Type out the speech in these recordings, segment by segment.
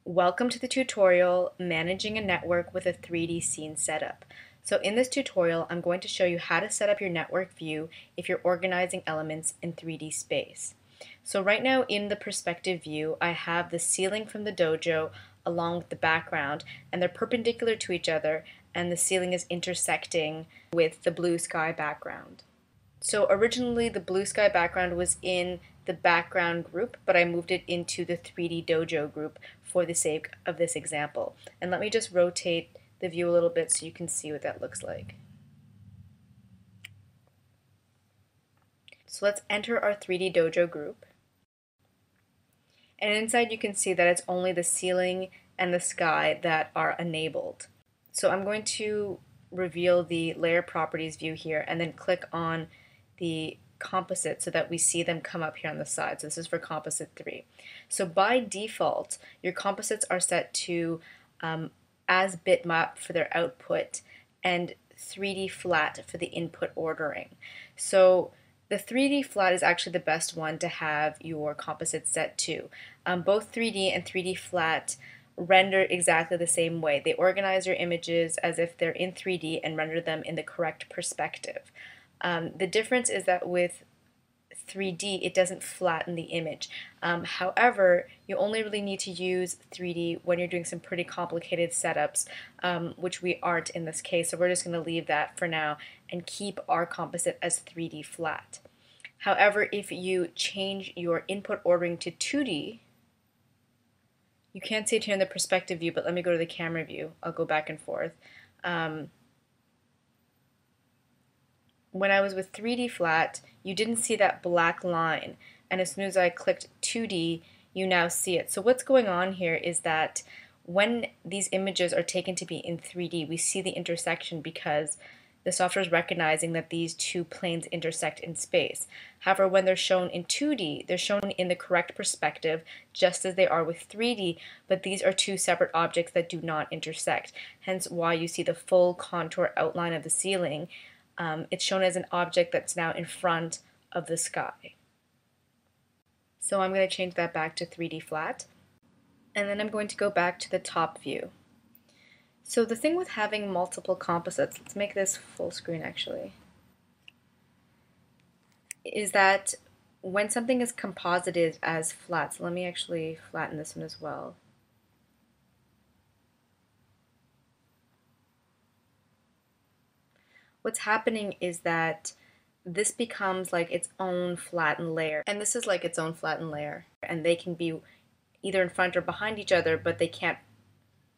Welcome to the tutorial, Managing a Network with a 3D Scene Setup. So in this tutorial, I'm going to show you how to set up your network view if you're organizing elements in 3D space. So right now in the perspective view, I have the ceiling from the dojo along with the background, and they're perpendicular to each other, and the ceiling is intersecting with the blue sky background. So originally the blue sky background was in the background group, but I moved it into the 3D dojo group for the sake of this example. And let me just rotate the view a little bit so you can see what that looks like. So let's enter our 3D dojo group. And inside you can see that it's only the ceiling and the sky that are enabled. So I'm going to reveal the layer properties view here and then click on the composite so that we see them come up here on the side. So this is for composite 3. So by default, your composites are set to as bitmap for their output and 3D flat for the input ordering. So the 3D flat is actually the best one to have your composite set to. Both 3D and 3D flat render exactly the same way. They organize your images as if they're in 3D and render them in the correct perspective. The difference is that with 3D, it doesn't flatten the image. However, you only really need to use 3D when you're doing some pretty complicated setups, which we aren't in this case, so we're just going to leave that for now and keep our composite as 3D flat. However, if you change your input ordering to 2D, you can't see it here in the perspective view, but let me go to the camera view. I'll go back and forth. When I was with 3D flat, you didn't see that black line, and as soon as I clicked 2D, you now see it. So what's going on here is that when these images are taken to be in 3D, we see the intersection because the software is recognizing that these two planes intersect in space. However, when they're shown in 2D, they're shown in the correct perspective, just as they are with 3D, but these are two separate objects that do not intersect, hence why you see the full contour outline of the ceiling. It's shown as an object that's now in front of the sky. So I'm going to change that back to 3D flat. And then I'm going to go back to the top view. So the thing with having multiple composites, let's make this full screen actually, is that when something is composited as flat, so let me actually flatten this one as well. What's happening is that this becomes like its own flattened layer, and this is like its own flattened layer, and they can be either in front or behind each other, but they can't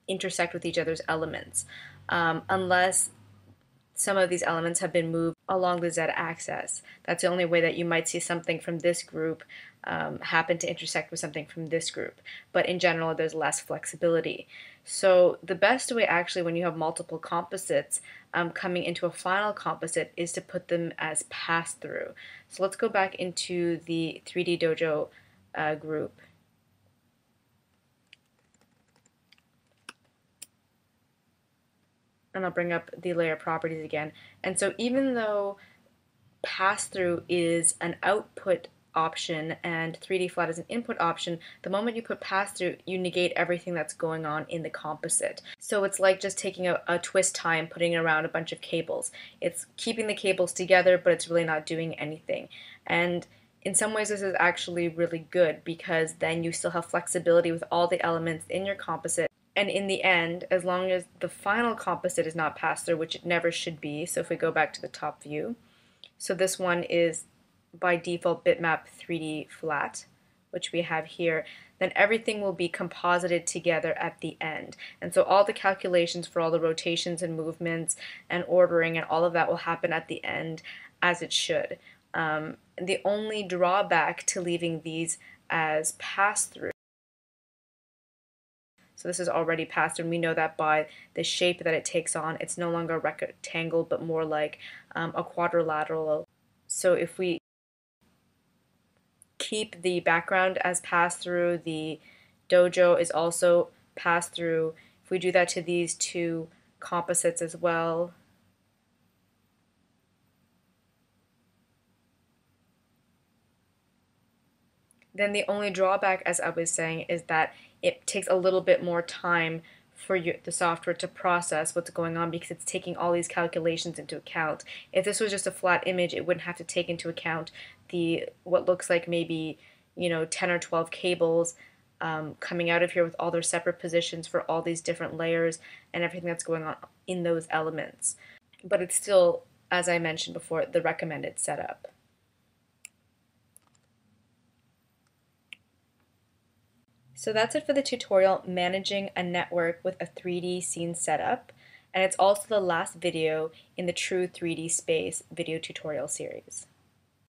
intersect with each other's elements unless some of these elements have been moved along the z-axis. That's the only way that you might see something from this group happen to intersect with something from this group. But in general, there's less flexibility. So the best way actually when you have multiple composites coming into a final composite is to put them as pass-through. So let's go back into the 3D Dojo group. And I'll bring up the layer properties again. And so even though pass-through is an output option and 3D flat is an input option, the moment you put pass-through, you negate everything that's going on in the composite. So it's like just taking a twist tie and putting it around a bunch of cables. It's keeping the cables together, but it's really not doing anything. And in some ways this is actually really good because then you still have flexibility with all the elements in your composite. And in the end, as long as the final composite is not passed through, which it never should be, so if we go back to the top view, so this one is by default bitmap 3D flat, which we have here, then everything will be composited together at the end. And so all the calculations for all the rotations and movements and ordering and all of that will happen at the end as it should. The only drawback to leaving these as pass-through, so this is already passed, and we know that by the shape that it takes on, it's no longer a rectangle, but more like a quadrilateral. So if we keep the background as pass-through, the dojo is also pass-through. If we do that to these two composites as well, Then the only drawback, as I was saying, is that it takes a little bit more time for the software to process what's going on because it's taking all these calculations into account. If this was just a flat image, it wouldn't have to take into account what looks like maybe 10 or 12 cables coming out of here with all their separate positions for all these different layers and everything that's going on in those elements. But it's still, as I mentioned before, the recommended setup. So that's it for the tutorial managing a network with a 3D scene setup, and it's also the last video in the True 3D Space video tutorial series.